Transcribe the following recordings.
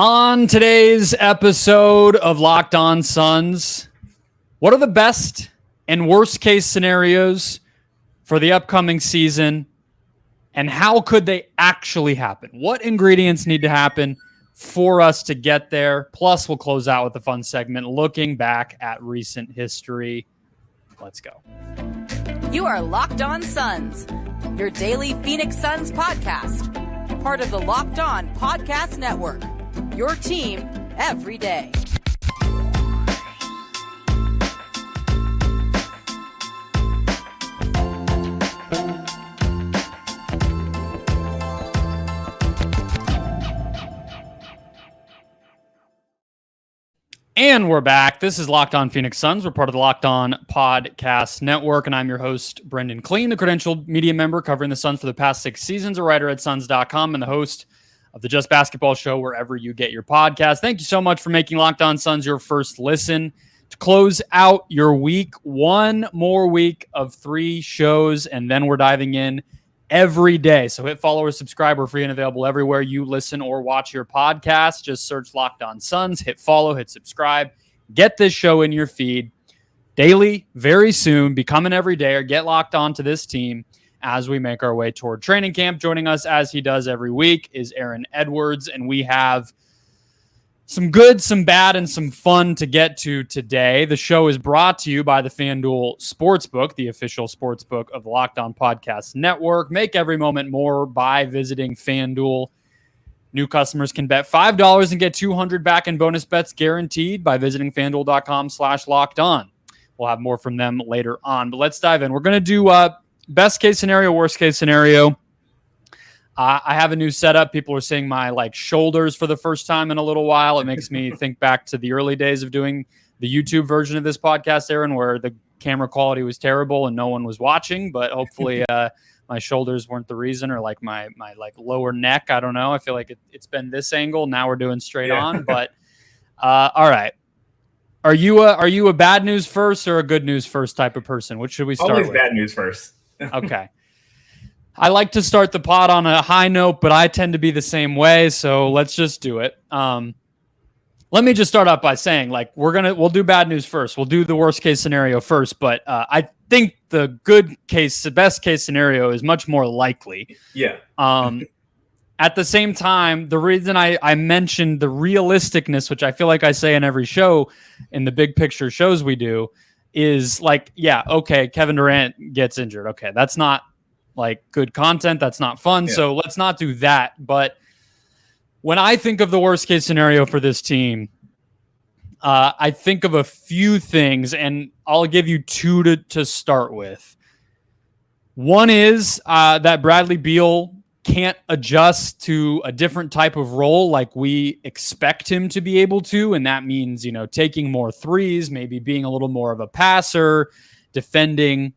On today's episode of Locked On Suns, what are the best and worst case scenarios for the upcoming season, and how could they actually happen? What ingredients need to happen for us to get there? Plus, we'll close out with a fun segment looking back at recent history. Let's go. You are Locked On Suns, your daily Phoenix Suns podcast, part of the Locked On Podcast Network. Your team every day. And we're back. This is Locked On Phoenix Suns. We're part of the Locked On Podcast Network, and I'm your host, Brendon Kleen, the credentialed media member covering the Suns for the past 6 seasons, a writer at Suns.com, and the host of the Just Basketball Show wherever you get your podcast. Thank you so much for making Locked On Suns your first listen. To close out your week, one more week of 3 shows, and then we're diving in every day. So hit follow or subscribe. We're free and available everywhere you listen or watch your podcast. Just search Locked On Suns, hit follow, hit subscribe. Get this show in your feed daily, very soon. Become an everydayer. Get locked on to this team as we make our way toward training camp. Joining us, as he does every week, is Aaron Edwards, and we have some good, some bad, and some fun to get to today. The show is brought to you by the FanDuel Sportsbook, the official sportsbook of the Locked On Podcast Network. Make every moment more by visiting FanDuel. New customers can bet $5 and get $200 back in bonus bets guaranteed by visiting FanDuel.com/lockedon. We'll have more from them later on, but let's dive in. We're going to do best case scenario, worst case scenario. I have a new setup. People are seeing my shoulders for the first time in a little while. It makes me think back to the early days of doing the YouTube version of this podcast, Aaron, where the camera quality was terrible and no one was watching. But hopefully, my shoulders weren't the reason, or my lower neck. I don't know. I feel like it's been this angle. Now we're doing straight on. But all right. Are you a bad news first or a good news first type of person? What should we start with? Always bad news first. Okay. I like to start the pod on a high note, but I tend to be the same way, so let's just do it. Let me just start off by saying, we'll do bad news first. We'll do the worst case scenario first, but I think the best case scenario is much more likely. Yeah. At the same time, the reason I mentioned the realisticness, which I feel like I say in every show, in the big picture shows we do, is okay, Kevin Durant gets injured. Okay, that's not good content. That's not fun. Yeah. So let's not do that. But when I think of the worst case scenario for this team, I think of a few things, and I'll give you 2 to start with. One is that Bradley Beal can't adjust to a different type of role like we expect him to be able to. And that means, taking more threes, maybe being a little more of a passer, defending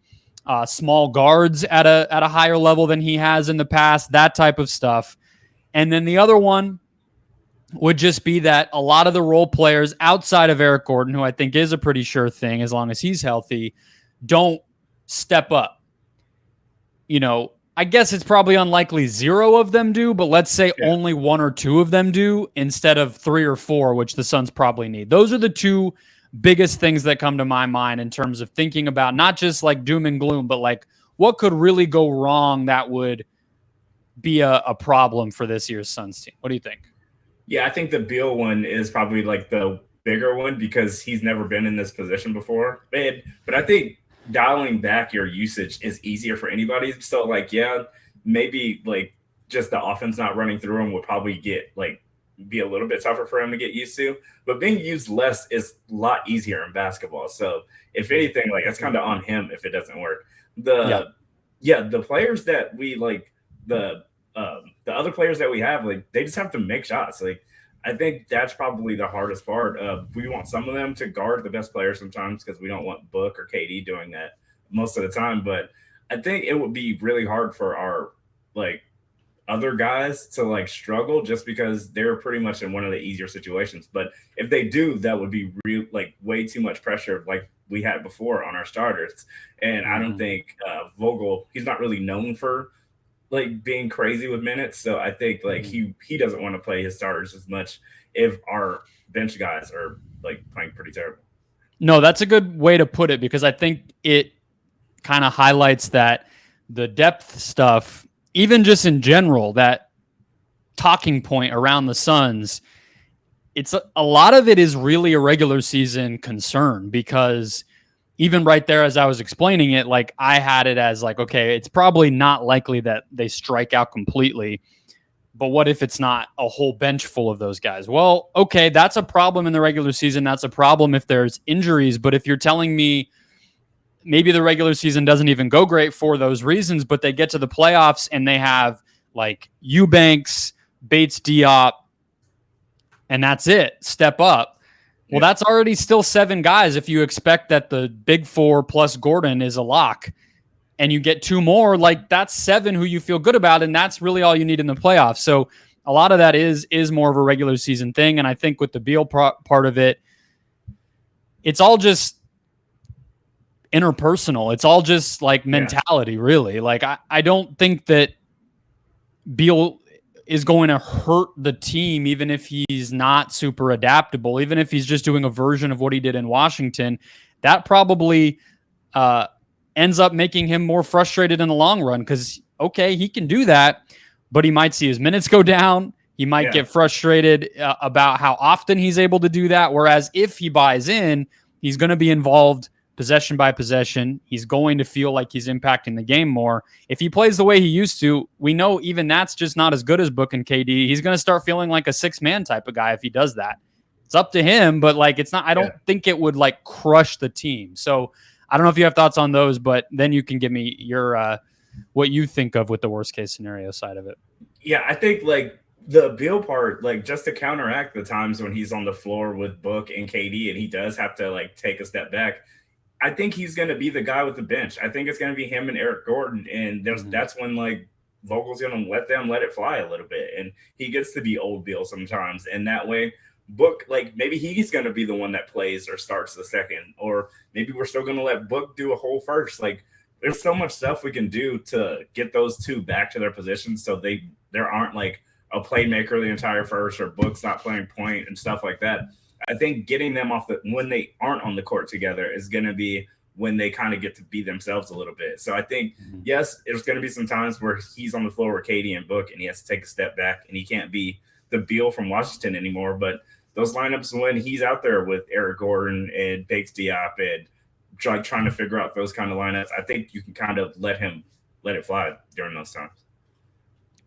small guards at a higher level than he has in the past, that type of stuff. And then the other one would just be that a lot of the role players outside of Eric Gordon, who I think is a pretty sure thing as long as he's healthy, don't step up. I guess it's probably unlikely 0 of them do, but let's say only 1 or 2 of them do instead of 3 or 4, which the Suns probably need. Those are the 2 biggest things that come to my mind in terms of thinking about not just doom and gloom, but what could really go wrong that would be a problem for this year's Suns team. What do you think? Yeah, I think the Beal one is probably the bigger one because he's never been in this position before. But I think dialing back your usage is easier for anybody. So maybe just the offense not running through him would probably be a little bit tougher for him to get used to, but being used less is a lot easier in basketball. So if anything, it's kind of on him if it doesn't work. The players that we the other players that we have, they just have to make shots. I think that's probably the hardest part. We want some of them to guard the best players sometimes because we don't want Book or KD doing that most of the time. But I think it would be really hard for our other guys to struggle just because they're pretty much in one of the easier situations. But if they do, that would be real way too much pressure we had before on our starters. And I don't think Vogel, he's not really known for like being crazy with minutes. So I think like he doesn't want to play his starters as much if our bench guys are like playing pretty terrible. No, that's a good way to put it, because I think it kind of highlights that the depth stuff, even just in general, that talking point around the Suns, it's a lot of it is really a regular season concern, because even right there, as I was explaining it, like I had it as like, okay, it's probably not likely that they strike out completely, but what if it's not a whole bench full of those guys? Well, okay, that's a problem in the regular season. That's a problem if there's injuries. But if you're telling me maybe the regular season doesn't even go great for those reasons, but they get to the playoffs and they have like Eubanks, Bates, Diop, and that's it, step up. Well, that's already still 7 guys if you expect that the big 4 plus Gordon is a lock. And you get 2 more, like that's 7 who you feel good about, and that's really all you need in the playoffs. So a lot of that is more of a regular season thing, and I think with the Beal part of it, it's all just interpersonal. It's all just like mentality, really. Like I don't think that Beal is going to hurt the team, even if he's not super adaptable, even if he's just doing a version of what he did in Washington. That probably ends up making him more frustrated in the long run, because, okay, he can do that, but he might see his minutes go down. He might get frustrated about how often he's able to do that. Whereas if he buys in, he's going to be involved possession by possession. He's going to feel like he's impacting the game more. If he plays the way he used to, we know even that's just not as good as Book and KD. He's going to start feeling like a 6-man type of guy if he does that. It's up to him, but like it's not. I don't think it would like crush the team. So I don't know if you have thoughts on those, but then you can give me your what you think of with the worst case scenario side of it. Yeah, I think like the Beal part, like just to counteract the times when he's on the floor with Book and KD and he does have to like take a step back, I think he's going to be the guy with the bench. I think it's going to be him and Eric Gordon, and that's when like Vogel's going to let it fly a little bit, and he gets to be old Beal sometimes, and that way Book, like maybe he's going to be the one that plays or starts the second, or maybe we're still going to let Book do a whole first. Like there's so much stuff we can do to get those 2 back to their positions, so there aren't like a playmaker the entire first, or Book's not playing point and stuff like that. I think getting them off when they aren't on the court together is going to be when they kind of get to be themselves a little bit. So I think, yes, there's going to be some times where he's on the floor with KD and Book and he has to take a step back and he can't be the Beal from Washington anymore. But those lineups when he's out there with Eric Gordon and Bates Diop and trying to figure out those kind of lineups, I think you can kind of let it fly during those times.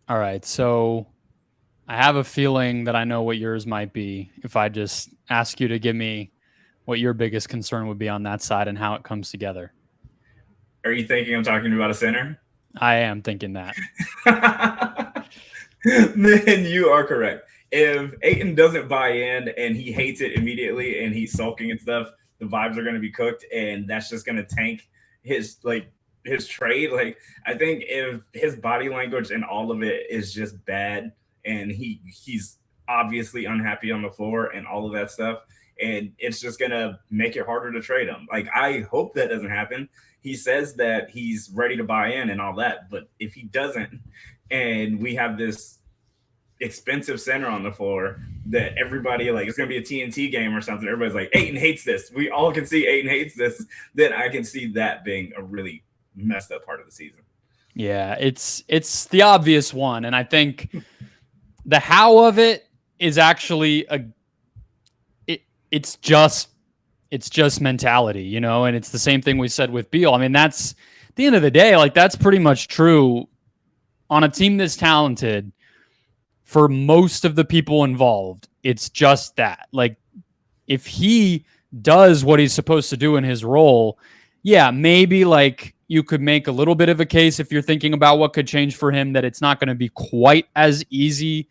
All right. So I have a feeling that I know what yours might be if I just ask you to give me what your biggest concern would be on that side and how it comes together. Are you thinking I'm talking about a center? I am thinking that. Then you are correct. If Ayton doesn't buy in and he hates it immediately and he's sulking and stuff, the vibes are going to be cooked, and that's just going to tank his trade. Like I think if his body language and all of it is just bad, and he's obviously unhappy on the floor and all of that stuff, and it's just going to make it harder to trade him. Like, I hope that doesn't happen. He says that he's ready to buy in and all that, but if he doesn't, and we have this expensive center on the floor that everybody, like, it's going to be a TNT game or something, everybody's like, Ayton hates this. We all can see Ayton hates this. Then I can see that being a really messed up part of the season. Yeah, it's the obvious one, and I think the how of it is actually it's just mentality, you know, and it's the same thing we said with Beal. I mean, that's at the end of the day, like that's pretty much true on a team this talented. For most of the people involved, it's just that. Like, if he does what he's supposed to do in his role, yeah, maybe like you could make a little bit of a case if you're thinking about what could change for him, that it's not going to be quite as easy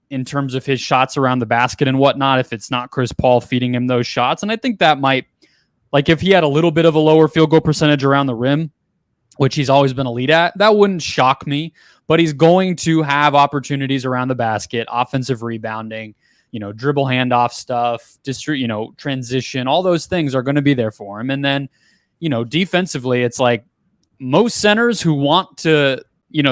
in terms of his shots around the basket and whatnot if it's not Chris Paul feeding him those shots. And I think that might, like if he had a little bit of a lower field goal percentage around the rim, which he's always been elite at, that wouldn't shock me. But he's going to have opportunities around the basket, offensive rebounding, you know, dribble handoff stuff, transition, all those things are going to be there for him. And then, you know, defensively, it's like most centers who want to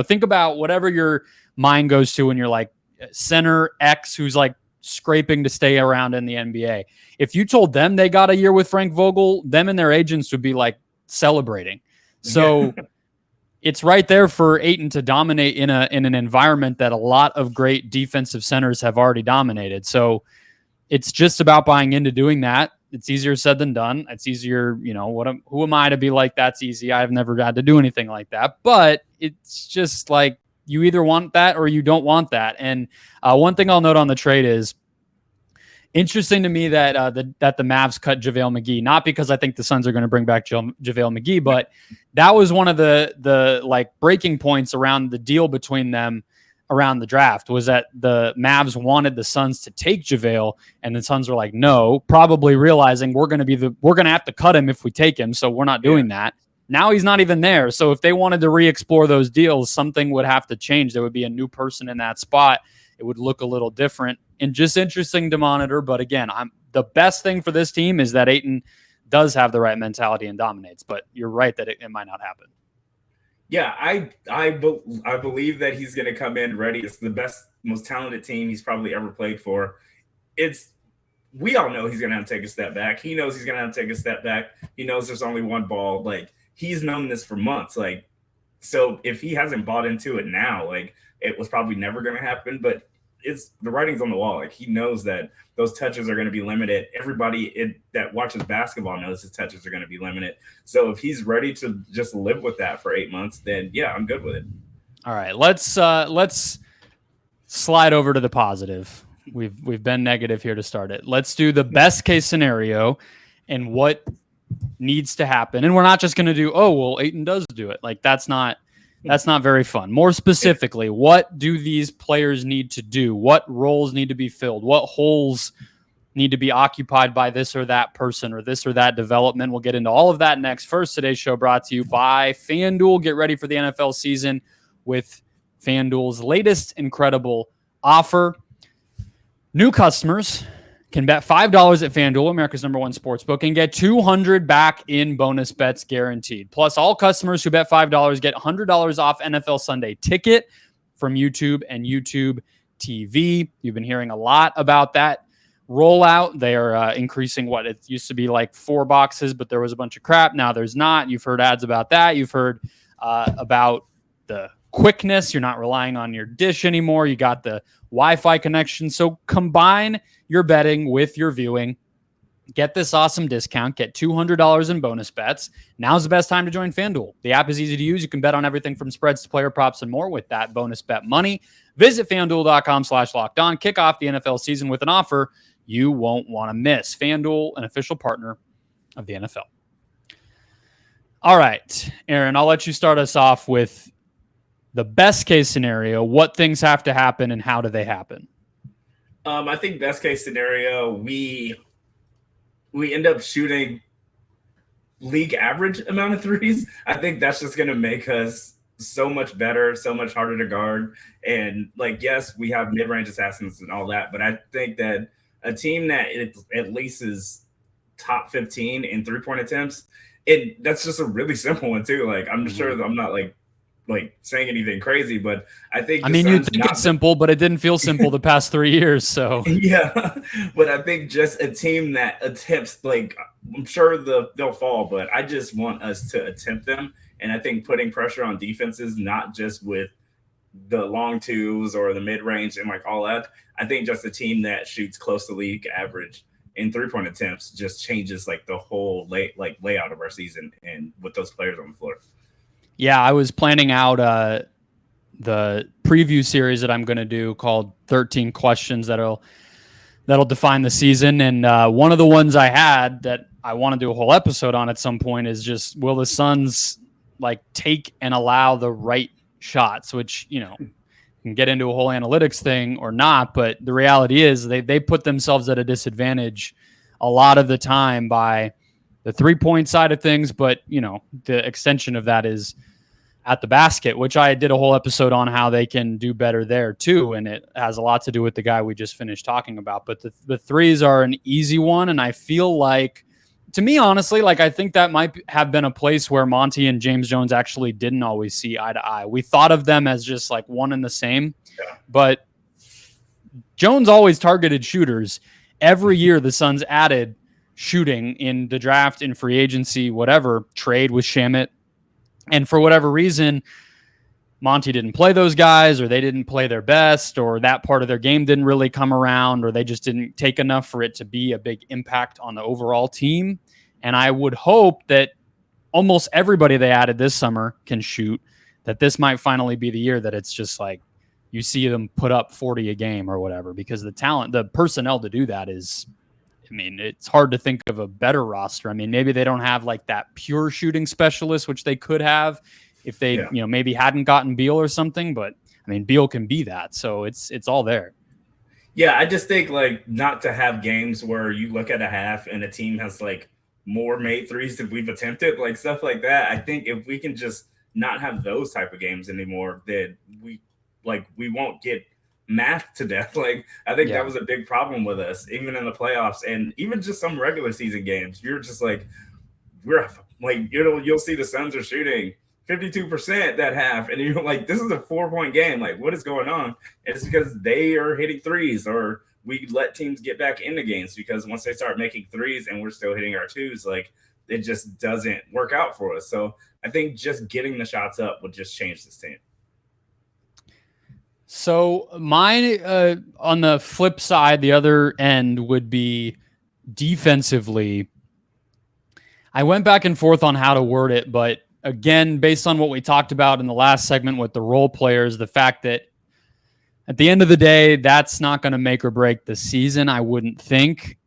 think about whatever your mind goes to when you're like center X who's like scraping to stay around in the NBA. If you told them they got a year with Frank Vogel, them and their agents would be like celebrating. So it's right there for Ayton to dominate in an environment that a lot of great defensive centers have already dominated. So it's just about buying into doing that. It's easier said than done. It's easier, who am I to be like, that's easy. I've never had to do anything like that. But it's just like, you either want that or you don't want that. And one thing I'll note on the trade is interesting to me that the Mavs cut JaVale McGee, not because I think the Suns are going to bring back JaVale McGee, but that was one of the like breaking points around the deal between them around the draft, was that the Mavs wanted the Suns to take JaVale, and the Suns were like, no, probably realizing we're going to have to cut him if we take him, so we're not doing that. Now he's not even there. So if they wanted to re-explore those deals, something would have to change. There would be a new person in that spot. It would look a little different and just interesting to monitor. But again, the best thing for this team is that Ayton does have the right mentality and dominates. But you're right that it might not happen. Yeah, I believe that he's going to come in ready. It's the best, most talented team he's probably ever played for. We all know he's going to have to take a step back. He knows he's going to have to take a step back. He knows there's only one ball. Like, he's known this for months. Like, so if he hasn't bought into it now, like, it was probably never going to happen. But the writing's on the wall. Like, he knows that those touches are going to be limited. Everybody that watches basketball knows his touches are going to be limited. So if he's ready to just live with that for 8 months, then yeah, I'm good with it. All right, let's slide over to the positive. We've been negative here to start it. Let's do the best case scenario and what needs to happen. And we're not just going to do, Ayton does do it. Like, that's not very fun. More specifically, what do these players need to do? What roles need to be filled? What holes need to be occupied by this or that person or this or that development? We'll get into all of that next. First, today's show brought to you by FanDuel. Get ready for the NFL season with FanDuel's latest incredible offer. New customers can bet $5 at FanDuel, America's #1 sportsbook, and get $200 back in bonus bets guaranteed. Plus, all customers who bet $5 get $100 off NFL Sunday Ticket from YouTube and YouTube TV. You've been hearing a lot about that rollout. They are increasing what it used to be like 4 boxes, but there was a bunch of crap. Now there's not. You've heard ads about that. You've heard about the quickness. You're not relying on your dish anymore. You got the Wi-Fi connection. So combine your betting with your viewing. Get this awesome discount. Get $200 in bonus bets. Now's the best time to join FanDuel. The app is easy to use. You can bet on everything from spreads to player props and more with that bonus bet money. Visit FanDuel.com/lockedon. Kick off the NFL season with an offer you won't want to miss. FanDuel, an official partner of the NFL. All right, Aaron, I'll let you start us off with the best case scenario. What things have to happen and how do they happen? I think best case scenario, we end up shooting league average amount of threes. I think that's just going to make us so much better, so much harder to guard. And like, yes, we have mid-range assassins and all that, but I think that a team that at least is top 15 in three-point attempts, that's just a really simple one too. Like, I'm sure that I'm not like saying anything crazy, but I think you'd think it's simple, but it didn't feel simple the past 3 years. So yeah, but I think just a team that attempts, like, I'm sure they'll fall, but I just want us to attempt them. And I think putting pressure on defenses, not just with the long twos or the mid range and like all that. I think just a team that shoots close to league average in 3-point attempts just changes like the whole layout of our season and with those players on the floor. Yeah, I was planning out the preview series that I'm going to do called 13 Questions that'll define the season. And one of the ones I had that I want to do a whole episode on at some point is just, will the Suns like take and allow the right shots, which, can get into a whole analytics thing or not. But the reality is they put themselves at a disadvantage a lot of the time by the 3-point side of things. But, the extension of that is at the basket, which I did a whole episode on how they can do better there too. And it has a lot to do with the guy we just finished talking about. But the threes are an easy one. And I feel like to me, honestly, like I think that might have been a place where Monty and James Jones actually didn't always see eye to eye. We thought of them as just like one and the same, but Jones always targeted shooters. Every year, the Suns added shooting in the draft, in free agency, whatever, trade with Shamet. And for whatever reason, Monty didn't play those guys, or they didn't play their best, or that part of their game didn't really come around, or they just didn't take enough for it to be a big impact on the overall team. And I would hope that almost everybody they added this summer can shoot, that this might finally be the year that it's just like you see them put up 40 a game or whatever, because the talent, the personnel to do that is, I mean, it's hard to think of a better roster. I mean, maybe they don't have like that pure shooting specialist, which they could have if they, maybe hadn't gotten Beal or something, but I mean, Beal can be that. So it's all there. Yeah. I just think like not to have games where you look at a half and a team has like more made threes than we've attempted, like stuff like that. I think if we can just not have those type of games anymore, that we won't get math to death. Like I think that was a big problem with us, even in the playoffs and even just some regular season games. You're just like, we're like, you'll see the Suns are shooting 52% that half, and you're like, this is a 4-point game. Like, what is going on? And it's because they are hitting threes, or we let teams get back into games because once they start making threes and we're still hitting our twos, like it just doesn't work out for us. So I think just getting the shots up would just change this team. So mine, on the flip side, the other end would be defensively. I went back and forth on how to word it, but again, based on what we talked about in the last segment with the role players, the fact that at the end of the day, that's not going to make or break the season, I wouldn't think.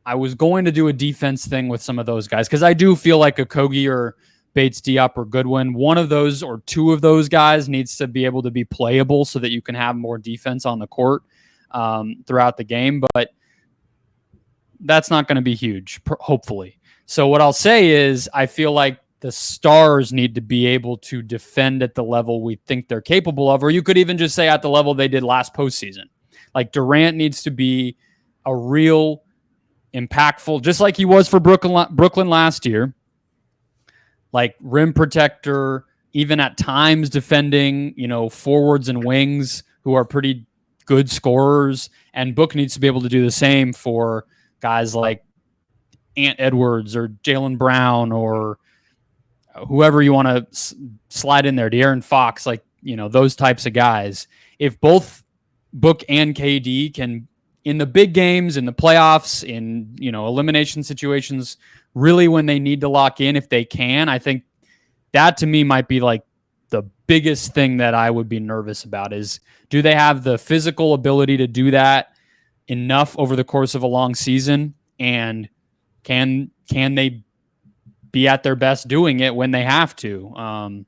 I was going to do a defense thing with some of those guys because I do feel like a Kogi or Bates, Diop, or Goodwin, one of those or two of those guys needs to be able to be playable so that you can have more defense on the court throughout the game. But that's not going to be huge, hopefully. So what I'll say is I feel like the stars need to be able to defend at the level we think they're capable of, or you could even just say at the level they did last postseason. Like Durant needs to be a real impactful, just like he was for Brooklyn last year. Like rim protector, even at times defending, forwards and wings who are pretty good scorers. And Book needs to be able to do the same for guys like Ant Edwards or Jaylen Brown or whoever you want to slide in there, De'Aaron Fox, like, those types of guys. If both Book and KD can, in the big games, in the playoffs, in, elimination situations, really when they need to lock in, if they can, I think that to me might be like the biggest thing that I would be nervous about is, do they have the physical ability to do that enough over the course of a long season? And can they be at their best doing it when they have to?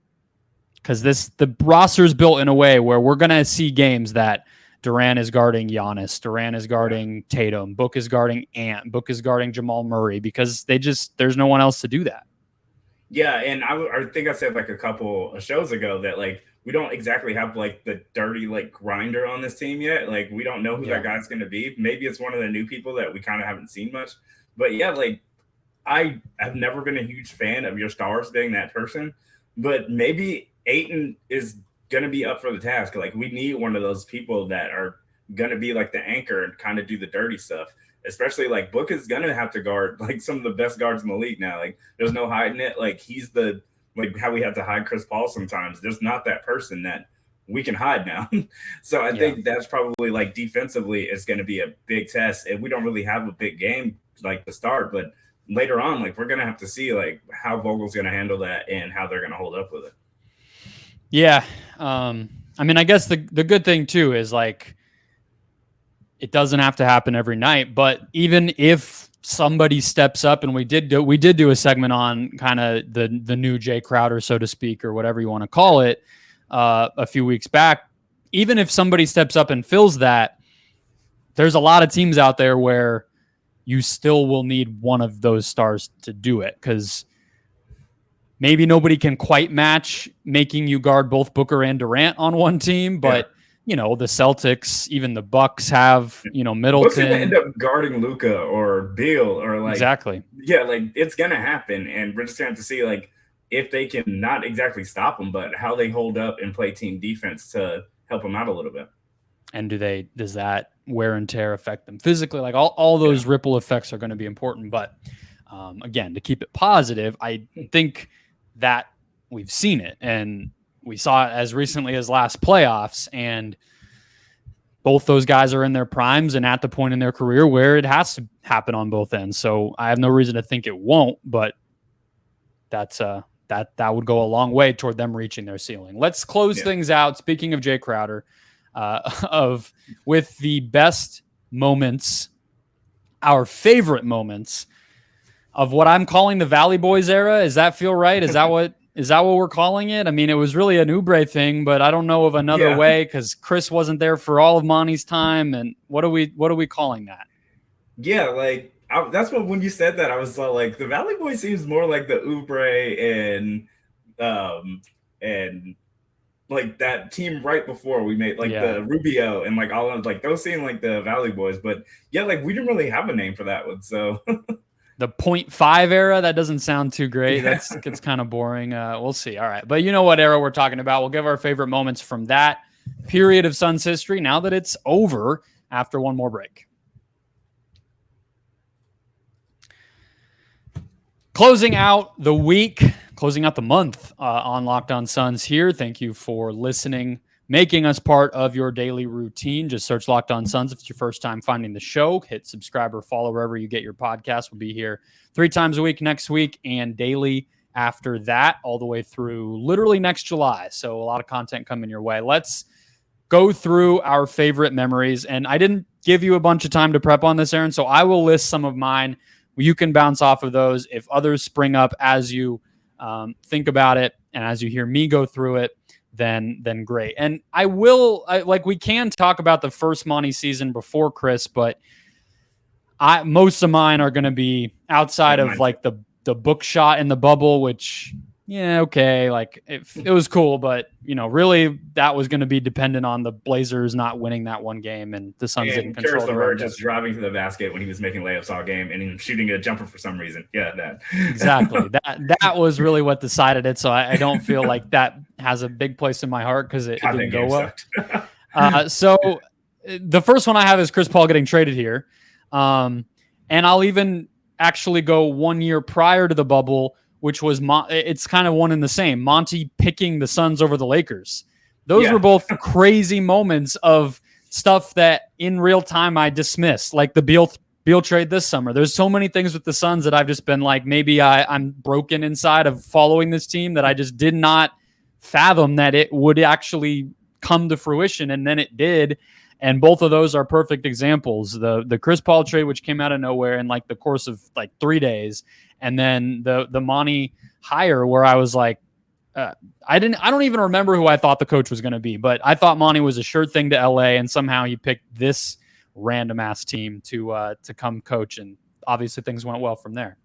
Because the roster is built in a way where we're going to see games that Durant is guarding Giannis, Durant is guarding Tatum, Book is guarding Ant, Book is guarding Jamal Murray, because there's no one else to do that. Yeah, and I think I said like a couple of shows ago that like we don't exactly have like the dirty like grinder on this team yet. Like we don't know who that guy's going to be. Maybe it's one of the new people that we kind of haven't seen much. But yeah, like I have never been a huge fan of your stars being that person, but maybe Ayton is going to be up for the task. Like we need one of those people that are going to be like the anchor and kind of do the dirty stuff, especially like Book is going to have to guard like some of the best guards in the league now. Like there's no hiding it. Like he's the, like how we have to hide Chris Paul sometimes. There's not that person that we can hide now. So I think that's probably like defensively is going to be a big test. And we don't really have a big game like to start, but later on, like we're going to have to see like how Vogel's going to handle that and how they're going to hold up with it. Yeah. I mean, I guess the good thing too is like it doesn't have to happen every night, but even if somebody steps up, and we did do a segment on kind of the new Jay Crowder, so to speak, or whatever you want to call it, a few weeks back, even if somebody steps up and fills that, there's a lot of teams out there where you still will need one of those stars to do it, because maybe nobody can quite match making you guard both Booker and Durant on one team, but the Celtics, even the Bucks have, Middleton. What's going to end up guarding Luka or Beal or like exactly? Yeah, like it's going to happen, and we're just going to have to see like if they can not exactly stop them, but how they hold up and play team defense to help them out a little bit. And does that wear and tear affect them physically? Like all those ripple effects are going to be important. But again, to keep it positive, I think that we've seen it, and we saw it as recently as last playoffs, and both those guys are in their primes and at the point in their career where it has to happen on both ends. So I have no reason to think it won't, but that's that would go a long way toward them reaching their ceiling. Let's close things out. Speaking of Jay Crowder, with the best moments, our favorite moments of what I'm calling the Valley Boys era. Does that feel right? Is that what we're calling it? I mean, it was really an Oubre thing, but I don't know of another way because Chris wasn't there for all of Monty's time. And what are we calling that? Yeah, like that's what when you said that, I was like, the Valley Boys seems more like the Oubre and like that team right before we made the Rubio and like all of like those seem like the Valley Boys, but like we didn't really have a name for that one, so. The 0.5 era, that doesn't sound too great. It's kind of boring. We'll see. All right. But you know what era we're talking about. We'll give our favorite moments from that period of Suns history now that it's over after one more break. Closing out the week, closing out the month on Locked On Suns here. Thank you for listening, making us part of your daily routine. Just search Locked On Suns if it's your first time finding the show. Hit subscribe or follow wherever you get your podcast. We'll be here 3 times a week next week and daily after that, all the way through literally next July. So a lot of content coming your way. Let's go through our favorite memories. And I didn't give you a bunch of time to prep on this, Aaron, so I will list some of mine. You can bounce off of those. If others spring up as you think about it and as you hear me go through it, then great. And we can talk about the first Monty season before Chris, but most of mine are going to be outside of like the book shot in the bubble, which like it was cool, but really that was going to be dependent on the Blazers not winning that one game, and the Suns didn't control the road. Just driving to the basket when he was making layups all game and shooting a jumper for some reason. Yeah, that exactly. That was really what decided it. So I don't feel like that has a big place in my heart because it didn't go well. So the first one I have is Chris Paul getting traded here, and I'll even actually go 1 year prior to the bubble, which was it's kind of one and the same. Monty picking the Suns over the Lakers. Those were both crazy moments of stuff that in real time I dismissed, like the Beal trade this summer. There's so many things with the Suns that I've just been like, maybe I'm broken inside of following this team that I just did not fathom that it would actually come to fruition, and then it did. And both of those are perfect examples. The Chris Paul trade, which came out of nowhere in like the course of like 3 days, and then the Monty hire, where I was like, I don't even remember who I thought the coach was going to be, but I thought Monty was a sure thing to LA, and somehow he picked this random ass team to come coach, and obviously things went well from there.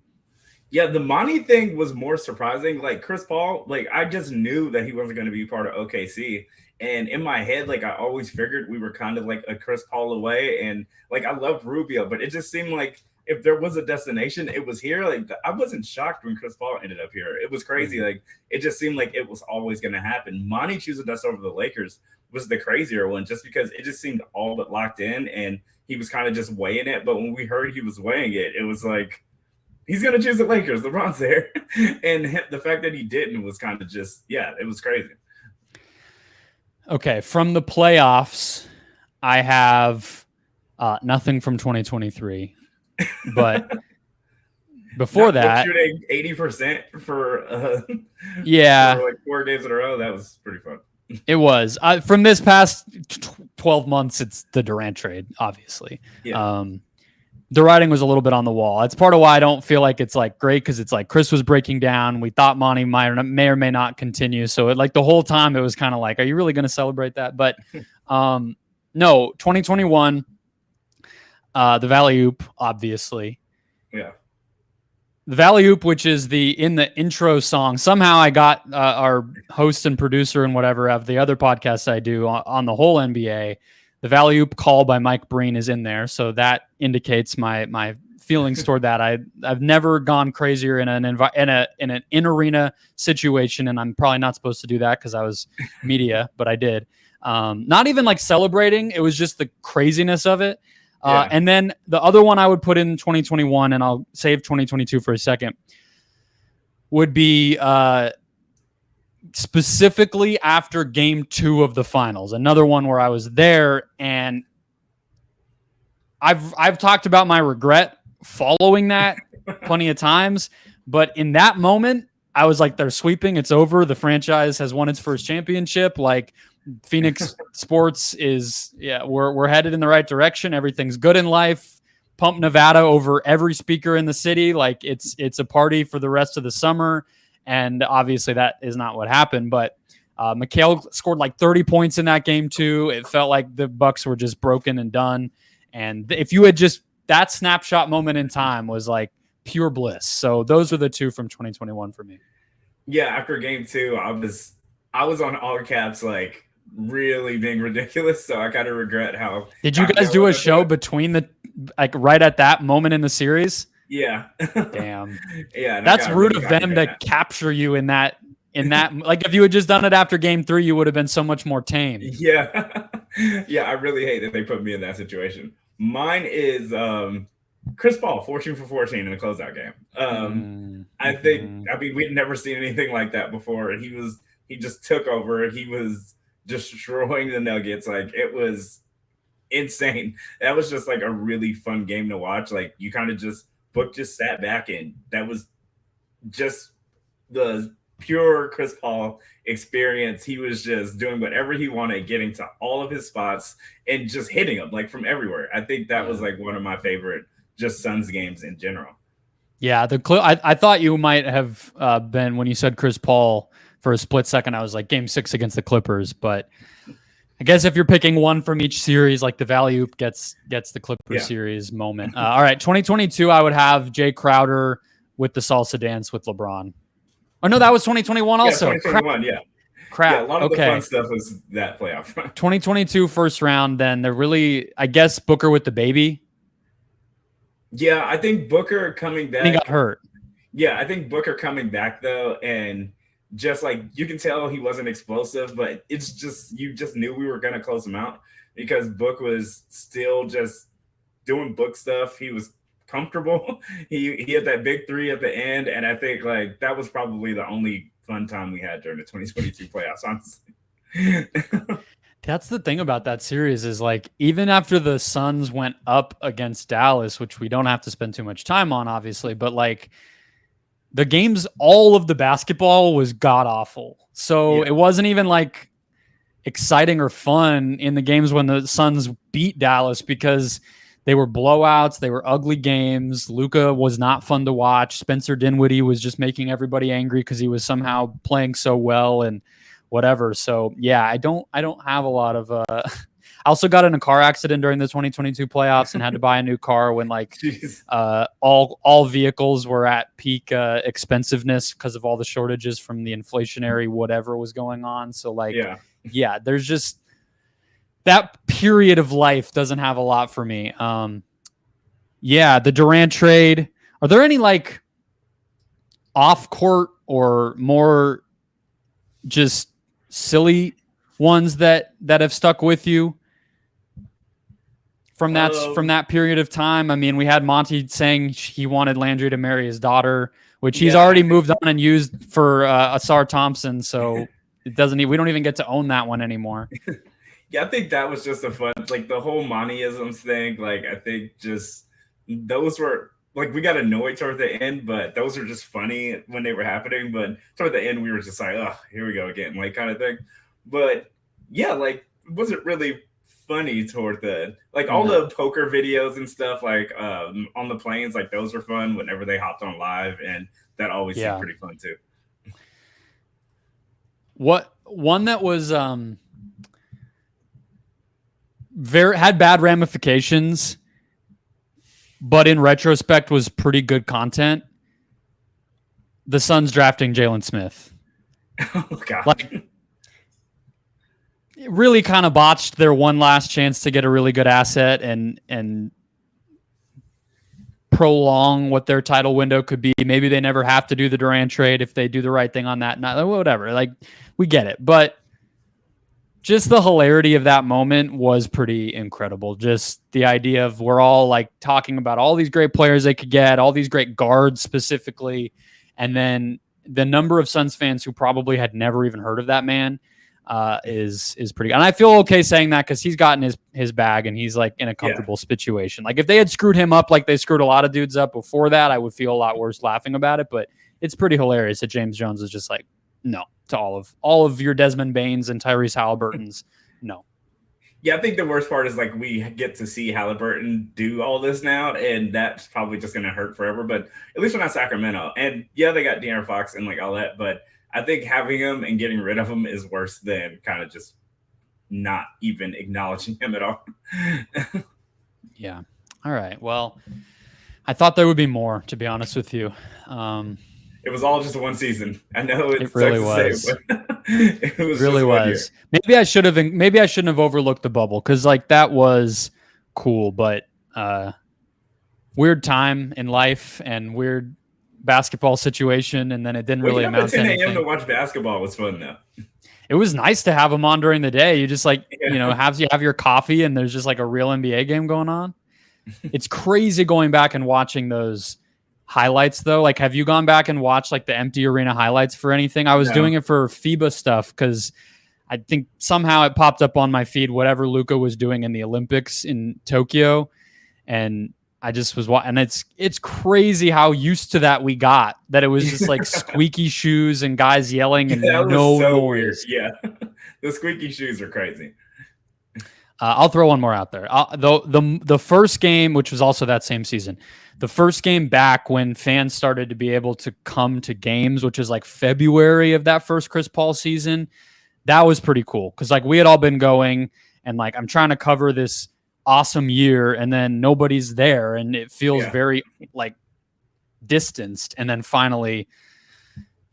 Yeah, the Monty thing was more surprising. Like Chris Paul, like I just knew that he wasn't going to be part of OKC. And in my head, like I always figured we were kind of like a Chris Paul away. And like I loved Rubio, but it just seemed like if there was a destination, it was here. Like I wasn't shocked when Chris Paul ended up here. It was crazy. Like it just seemed like it was always going to happen. Monty choosing us over the Lakers was the crazier one, just because it just seemed all but locked in, and he was kind of just weighing it. But when we heard he was weighing it, it was like, he's going to choose the Lakers. LeBron's there. And the fact that he didn't was kind of just, it was crazy. Okay, from the playoffs, I have nothing from 2023. But before that, shooting 80% for for like 4 days in a row, that was pretty fun. It was. From this past 12 months, it's the Durant trade, obviously. Yeah. The writing was a little bit on the wall. It's part of why I don't feel like it's like great, because it's like Chris was breaking down. We thought Monty may or may not continue. So like the whole time it was kind of like, are you really going to celebrate that? But no, 2021, the Valley Oop, obviously. Yeah. The Valley Oop, which is in the intro song. Somehow I got our host and producer and whatever of the other podcasts I do on the whole NBA. The Valley Oop call by Mike Breen is in there, so that indicates my feelings toward that. I've never gone crazier in an in-arena situation, and I'm probably not supposed to do that because I was media, but I did. Not even like celebrating; it was just the craziness of it. And then the other one I would put in 2021, and I'll save 2022 for a second, would be specifically after game 2 of the finals. Another one where I was there, and I've talked about my regret following that plenty of times, but in that moment, I was like, they're sweeping. It's over. The franchise has won its first championship. Like, Phoenix sports is, we're headed in the right direction. Everything's good in life. Pump Nevada over every speaker in the city. Like, it's a party for the rest of the summer. And obviously that is not what happened, but Mikal scored like 30 points in that game too. It felt like the Bucks were just broken and done. And if you had just, that snapshot moment in time was like pure bliss. So those are the two from 2021 for me. Yeah. After game 2, I was on all caps, like, really being ridiculous, so I kind of regret how. Did you guys do a show between right at that moment in the series? Yeah. Damn. Yeah, that's rude of them to capture you in that. Like, if you had just done it after game 3, you would have been so much more tame. Yeah. Yeah, I really hate that they put me in that situation. Mine is Chris Paul, 14 for 14 in a closeout game. I mean, we'd never seen anything like that before. He just took over. He was destroying the Nuggets. Like, it was insane. That was just like a really fun game to watch. Like, you kind of Book just sat back, and that was just the pure Chris Paul experience. He was just doing whatever he wanted, getting to all of his spots and just hitting them like from everywhere. I think that was like one of my favorite just Suns games in general. Yeah, I thought you might have been, when you said Chris Paul, for a split second, I was like, game 6 against the Clippers. But I guess if you're picking one from each series, like the Valley Oop gets the Clippers series moment. All right, 2022, I would have Jay Crowder with the salsa dance with LeBron. Oh, no, that was 2021 also. Yeah, 2021, Crap. Yeah, a lot of the fun stuff was that playoff. 2022 first round, then they're really, I guess, Booker with the baby. Yeah, I think Booker coming back. He got hurt. Yeah, I think Booker coming back, though, and just like you can tell he wasn't explosive, but it's just, you just knew we were going to close him out because Book was still just doing Book stuff. He was comfortable. He had that big 3 at the end, and I think like that was probably the only fun time we had during the 2022 playoffs, honestly. That's the thing about that series is like, even after the Suns went up against Dallas, which we don't have to spend too much time on, obviously, but like the games, all of the basketball was god awful. So it wasn't even like exciting or fun in the games when the Suns beat Dallas because they were blowouts. They were ugly games. Luka was not fun to watch. Spencer Dinwiddie was just making everybody angry because he was somehow playing so well and whatever. So yeah, I don't have a lot of, I also got in a car accident during the 2022 playoffs and had to buy a new car when like all vehicles were at peak expensiveness because of all the shortages from the inflationary whatever was going on. So like, yeah, there's just that period of life doesn't have a lot for me. Yeah, the Durant trade. Are there any like off court or more just silly ones that have stuck with you from that period of time? I mean, we had Monty saying he wanted Landry to marry his daughter, which he's already moved on and used for Asar Thompson. So we don't even get to own that one anymore. Yeah, I think that was just a fun, like the whole Montyisms thing. Like, I think just those were like, we got annoyed toward the end, but those are just funny when they were happening. But toward the end, we were just like, oh, here we go again, like kind of thing. But yeah, like, it wasn't really funny toward the, like all the poker videos and stuff, like on the planes, like those were fun whenever they hopped on live, and that always seemed pretty fun too. What one that was had bad ramifications, but in retrospect was pretty good content, the Suns drafting Jalen Smith. Oh God. Like, it really kind of botched their one last chance to get a really good asset and prolong what their title window could be. Maybe they never have to do the Durant trade if they do the right thing on that. Not whatever. Like, we get it, but just the hilarity of that moment was pretty incredible. Just the idea of we're all like talking about all these great players they could get, all these great guards specifically, and then the number of Suns fans who probably had never even heard of that man is pretty. And I feel okay saying that because he's gotten his bag and he's like in a comfortable situation. Like if they had screwed him up like they screwed a lot of dudes up before that, I would feel a lot worse laughing about it. But it's pretty hilarious that James Jones is just like, no, to all of your Desmond Baines and Tyrese Halliburton's, no. Yeah, I think the worst part is like we get to see Halliburton do all this now, and that's probably just going to hurt forever. But at least we're not Sacramento. And yeah, they got De'Aaron Fox and like all that, but I think having him and getting rid of him is worse than kind of just not even acknowledging him at all. Yeah. All right. Well, I thought there would be more, to be honest with you. It was all just one season. I know it really was. Say, but it was really was. Maybe I shouldn't have overlooked the bubble because like that was cool, but weird time in life and weird basketball situation, and then it didn't really amount to anything. 10 a.m. to watch basketball was fun though. It was nice to have them on during the day. You just like have your coffee and there's just like a real NBA game going on. It's crazy going back and watching those highlights though. Like, have you gone back and watched like the empty arena highlights for anything? I was doing it for FIBA stuff because I think somehow it popped up on my feed, whatever Luka was doing in the Olympics in Tokyo. And I just was watching, and it's crazy how used to that we got, that it was just like squeaky shoes and guys yelling and no noise. Yeah. The squeaky shoes are crazy. I'll throw one more out there. The first game, which was also that same season, the first game back when fans started to be able to come to games, which is like February of that first Chris Paul season, that was pretty cool. Because like we had all been going and like I'm trying to cover this awesome year and then nobody's there and it feels very like distanced. And then finally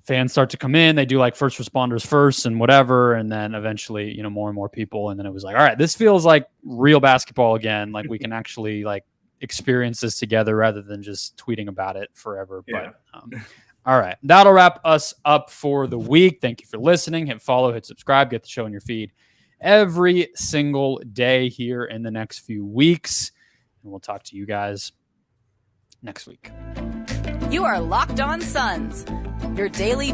fans start to come in, they do like first responders first and whatever. And then eventually, more and more people. And then it was like, all right, this feels like real basketball again. Like we can actually like experience this together rather than just tweeting about it forever. Yeah. But all right, that'll wrap us up for the week. Thank you for listening. Hit follow, hit subscribe, get the show in your feed every single day here in the next few weeks. And we'll talk to you guys next week. You are Locked On Suns, your daily